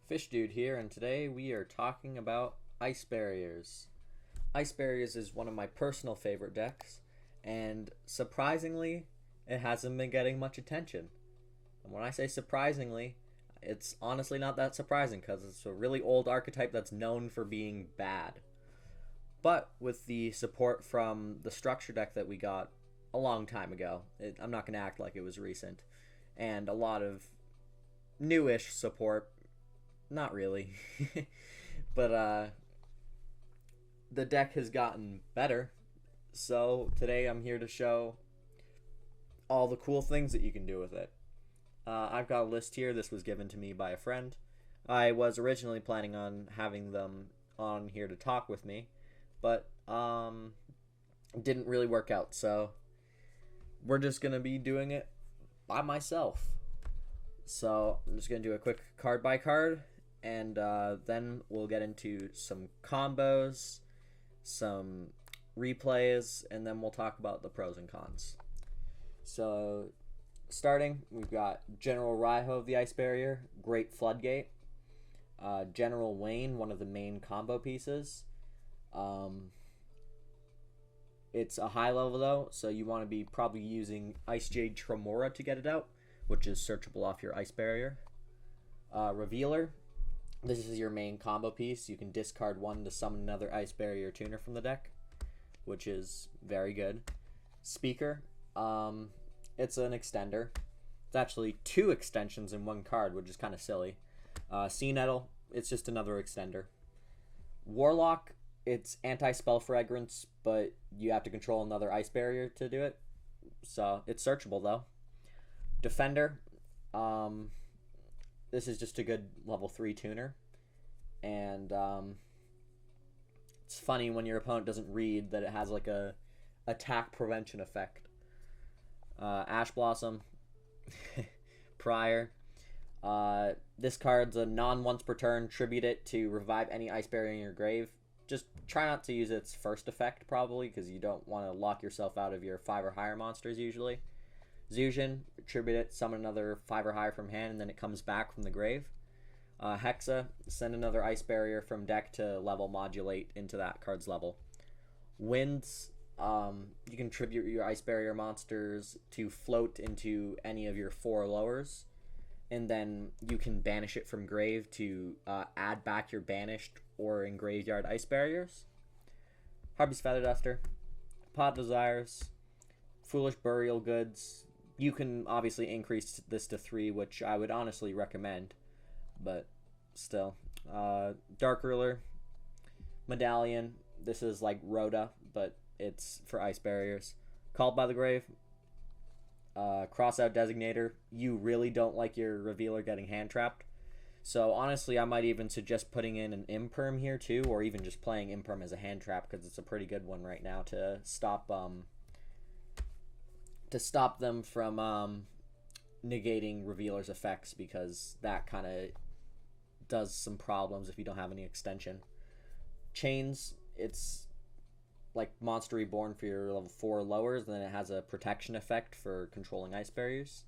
Fish Dude here, and today we are talking about Ice Barriers. Ice Barriers is one of my personal favorite decks, and surprisingly, it hasn't been getting much attention. And when I say surprisingly, it's honestly not that surprising because it's a really old archetype that's known for being bad. But with the support from the structure deck that we got a long time ago, I'm not going to act like it was recent, and a lot of newish support. Not really. But the deck has gotten better. So today I'm here to show all the cool things that you can do with it. I've got a list here. This was given to me by a friend. I was originally planning on having them on here to talk with me, but didn't really work out. So we're just going to be doing it by myself. So I'm just going to do a quick card by card, and then we'll get into some combos, some replays, and then we'll talk about the pros and cons. So starting, we've got General Raiho of the Ice Barrier, Great Floodgate, General Wayne, one of the main combo pieces. It's a high level though, so you want to be probably using Ice Jade Tremora to get it out, which is searchable off your Ice Barrier. Revealer. This is your main combo piece. You can discard one to summon another Ice Barrier tuner from the deck, which is very good. Speaker. It's an extender. It's actually two extensions in one card, which is kind of silly. Sea Nettle. It's just another extender. Warlock. It's anti-spell fragrance, but you have to control another Ice Barrier to do it. So it's searchable though. Defender. This is just a good level 3 tuner, and it's funny when your opponent doesn't read that it has like a attack prevention effect. Ash Blossom. Prior. This card's a non-once per turn. Tribute it to revive any Ice Barrier in your grave. Just try not to use its first effect probably, because you don't want to lock yourself out of your 5 or higher monsters usually. Zujin, tribute it, summon another 5 or higher from hand, and then it comes back from the grave. Hexa, send another Ice Barrier from deck to level modulate into that card's level. Winds, you can tribute your Ice Barrier monsters to float into any of your 4 lowers, and then you can banish it from grave to add back your banished or in graveyard Ice Barriers. Harpy's Feather Duster, Pot Desires, Foolish Burial Goods. You can obviously increase this to 3, which I would honestly recommend, but still. Dark Ruler, Medallion. This is like Rhoda, but it's for Ice Barriers. Called by the Grave. Crossout Designator. You really don't like your Revealer getting hand trapped, so honestly I might even suggest putting in an Imperm here too, or even just playing Imperm as a hand trap, because it's a pretty good one right now to stop them from negating Revealer's effects, because that kind of does some problems if you don't have any extension. Chains, it's like Monster Reborn for your level 4 lowers, and then it has a protection effect for controlling Ice Barriers.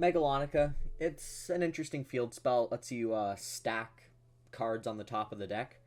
Megalonica, it's an interesting field spell. It lets you stack cards on the top of the deck.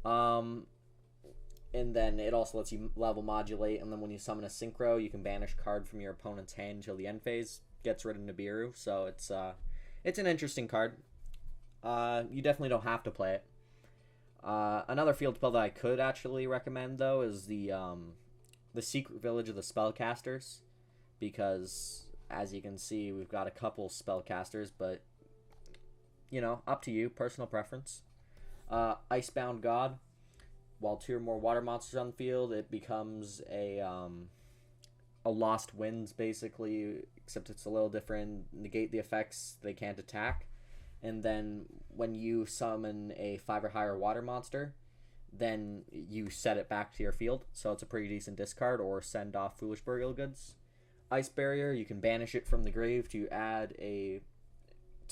And then it also lets you level modulate, and then when you summon a Synchro, you can banish card from your opponent's hand until the end phase. Gets rid of Nibiru, so it's an interesting card. You definitely don't have to play it. Another field spell that I could actually recommend, though, is the Secret Village of the Spellcasters, because, as you can see, we've got a couple Spellcasters, but, you know, up to you, personal preference. Icebound God. While 2 or more water monsters on the field, it becomes a Lost Winds, basically, except it's a little different. Negate the effects, they can't attack. And then when you summon a 5 or higher water monster, then you set it back to your field, so it's a pretty decent discard, or send off Foolish Burial Goods. Ice Barrier, you can banish it from the grave to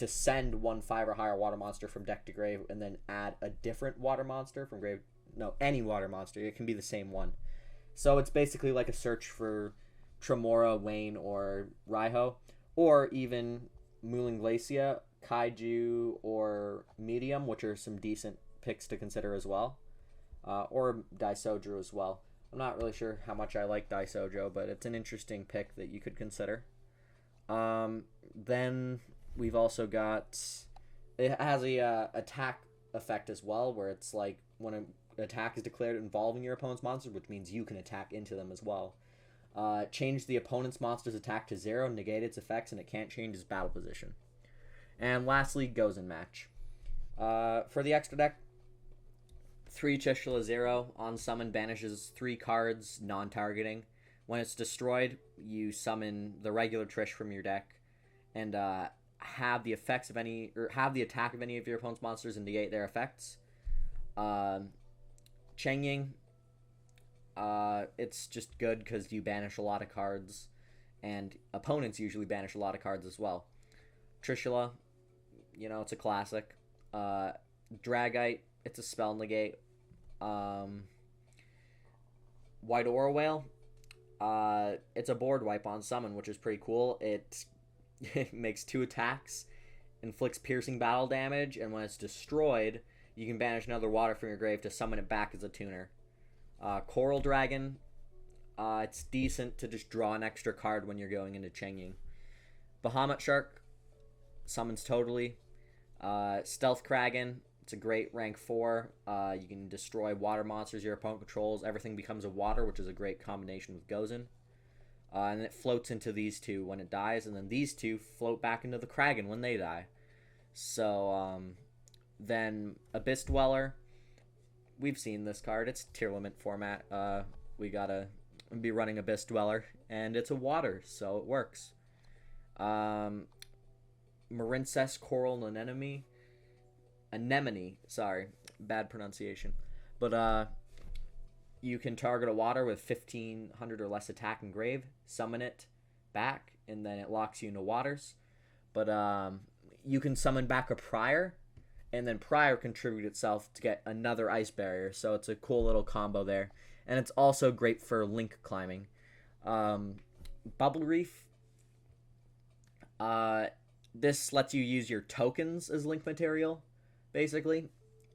send one 5 or higher water monster from deck to grave, and then add a different water monster from grave. No, any water monster. It can be the same one. So it's basically like a search for Tremora, Wayne, or Raiho, or even Moulin Glacia, Kaiju, or medium, which are some decent picks to consider as well, or Daisojo as well. I'm not really sure how much I like Daisojo, but it's an interesting pick that you could consider. Then we've also got, it has a attack effect as well, where it's like when an attack is declared involving your opponent's monsters, which means you can attack into them as well. Change the opponent's monster's attack to 0, negate its effects, and it can't change its battle position. And lastly, Gozen Match. For the extra deck, 3 Trishula 0 on summon banishes 3 cards, non-targeting. When it's destroyed, you summon the regular Trish from your deck, and have the effects of any, or have the attack of any of your opponent's monsters and negate their effects. Chengying, it's just good because you banish a lot of cards, and opponents usually banish a lot of cards as well. Trishula, you know, it's a classic. Dragite, it's a spell negate. White Aura Whale, it's a board wipe on summon, which is pretty cool. It makes 2 attacks, inflicts piercing battle damage, and when it's destroyed, you can banish another water from your grave to summon it back as a tuner. Coral Dragon, it's decent to just draw an extra card when you're going into Chengying. Bahamut Shark, summons totally. Stealth Kraken, it's a great rank 4. You can destroy water monsters your opponent controls. Everything becomes a water, which is a great combination with Gozen. And it floats into these 2 when it dies, and then these 2 float back into the Kraken when they die. So, then Abyss Dweller, we've seen this card. It's tier limit format. We gotta be running Abyss Dweller, and it's a water, so it works. Marincess Coral Anemone, sorry, bad pronunciation. But you can target a water with 1500 or less attack and grave, summon it back, and then it locks you into waters. But you can summon back a Prior, and then Prior contribute itself to get another Ice Barrier, so it's a cool little combo there. And it's also great for link climbing. Bubble Reef, this lets you use your tokens as link material, basically,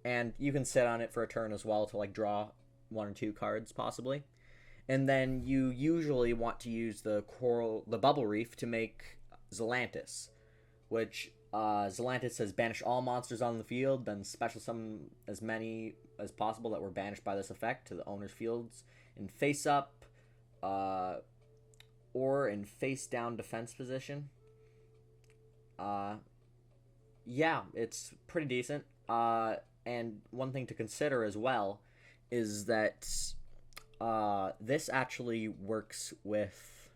and you can sit on it for a turn as well to like draw 1 or 2 cards possibly. And then you usually want to use the Bubble Reef to make Zelantis, which Zelantis says banish all monsters on the field, then special summon as many as possible that were banished by this effect to the owner's fields in face up or in face down defense position. Yeah, it's pretty decent. And one thing to consider as well is that this actually works with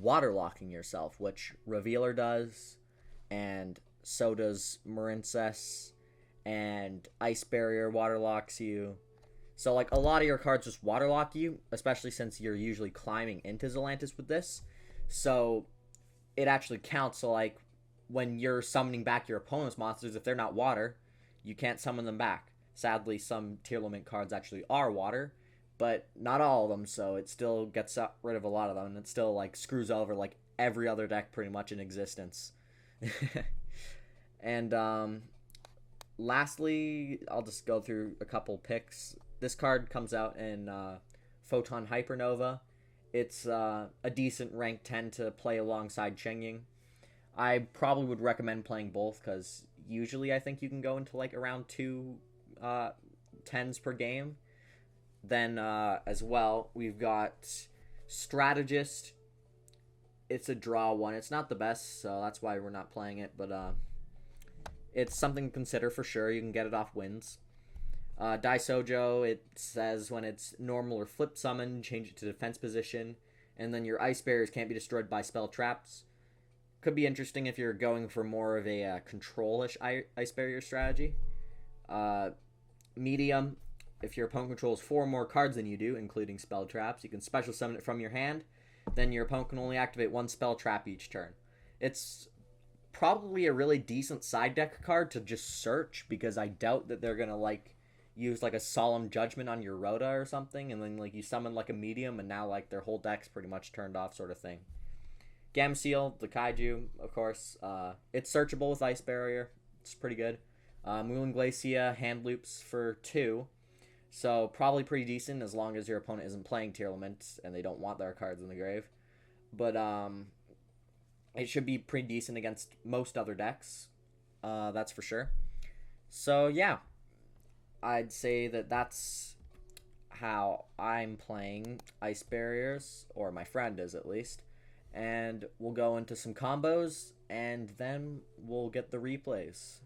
waterlocking yourself, which Revealer does, and so does Marincess, and Ice Barrier waterlocks you. So, like, a lot of your cards just waterlock you, especially since you're usually climbing into Zelantis with this. So, it actually counts. So, like, when you're summoning back your opponent's monsters, if they're not water, you can't summon them back. Sadly, some tier limit cards actually are water, but not all of them, so it still gets rid of a lot of them, and it still, like, screws over, like, every other deck pretty much in existence. And, lastly, I'll just go through a couple picks. This card comes out in Photon Hypernova. It's a decent rank 10 to play alongside Chengying. I probably would recommend playing both, because usually I think you can go into like around 2 10s per game. Then as well, we've got Strategist. It's a draw 1. It's not the best, so that's why we're not playing it, but it's something to consider for sure. You can get it off wins. Daisojo, it says when it's normal or flip summon, change it to defense position, and then your Ice Barriers can't be destroyed by spell traps. Could be interesting if you're going for more of a control-ish Ice Barrier strategy. Medium, if your opponent controls 4 more cards than you do, including spell traps, you can special summon it from your hand. Then your opponent can only activate 1 spell trap each turn. It's probably a really decent side deck card to just search, because I doubt that they're gonna like use like a Solemn Judgment on your Rhoda or something, and then like you summon like a medium, and now like their whole deck's pretty much turned off, sort of thing. Gamseal, the Kaiju, of course. It's searchable with Ice Barrier. It's pretty good. Moon Glacia hand loops for 2. So probably pretty decent as long as your opponent isn't playing Tearlament and they don't want their cards in the grave. But it should be pretty decent against most other decks. That's for sure. So yeah, I'd say that that's how I'm playing Ice Barriers, or my friend is at least. And we'll go into some combos, and then we'll get the replays.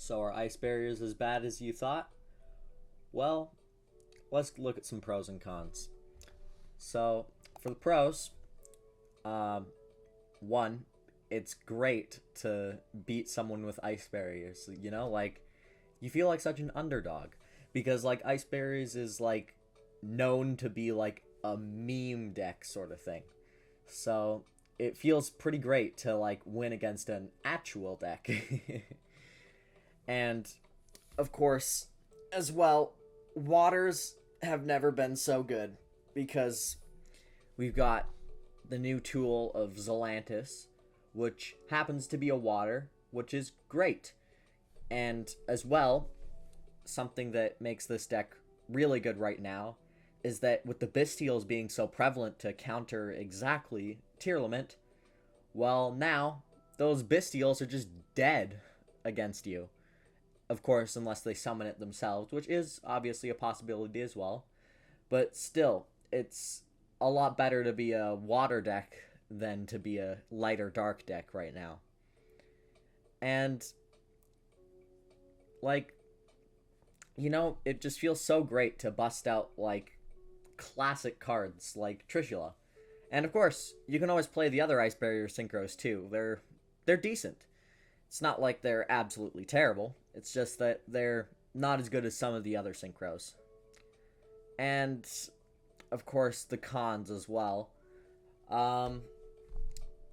So are ice barriers as bad as you thought? Well, let's look at some pros and cons. So for the pros, um, one, it's great to beat someone with ice barriers. You know, like you feel like such an underdog because like ice barriers is like known to be like a meme deck sort of thing. So it feels pretty great to like win against an actual deck. And of course, as well, waters have never been so good because we've got the new tool of Zelantis, which happens to be a water, which is great. And as well, something that makes this deck really good right now is that with the Bystials being so prevalent to counter exactly Tearlament, well, now those Bystials are just dead against you. Of course, unless they summon it themselves, which is obviously a possibility as well. But still, it's a lot better to be a water deck than to be a lighter dark deck right now. And, like, you know, it just feels so great to bust out, like, classic cards like Trishula. And of course, you can always play the other Ice Barrier Synchros too. They're decent. It's not like they're absolutely terrible. It's just that they're not as good as some of the other Synchros. And, of course, the cons as well.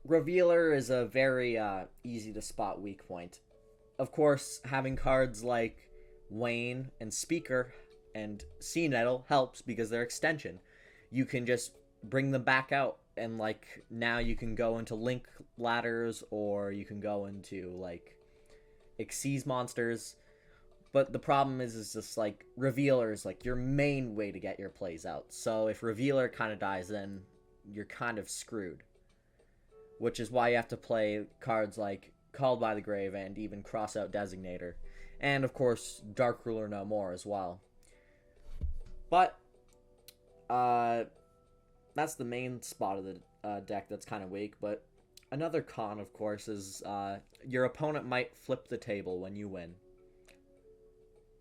Revealer is a very easy to spot weak point. Of course, having cards like Wayne and Speaker and Sea Nettle helps because they're extension. You can just bring them back out and like now you can go into Link ladders or you can go into like Xyz monsters. But the problem is just like Revealer is like your main way to get your plays out. So if Revealer kind of dies, then you're kind of screwed. Which is why you have to play cards like Called by the Grave and even Cross Out Designator. And of course, Dark Ruler No More as well. But that's the main spot of the deck that's kind of weak. But another con, of course, is your opponent might flip the table when you win.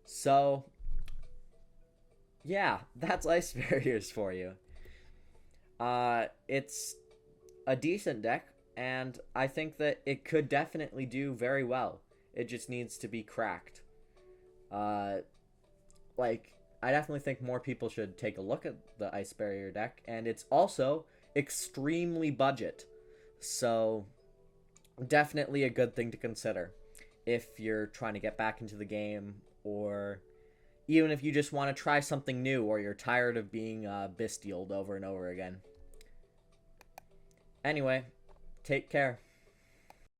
So, yeah, that's Ice Barriers for you. It's a decent deck, and I think that it could definitely do very well. It just needs to be cracked. Like, I definitely think more people should take a look at the Ice Barrier deck, and it's also extremely budget. So, definitely a good thing to consider if you're trying to get back into the game, or even if you just want to try something new, or you're tired of being Bystialed over and over again. Anyway, take care.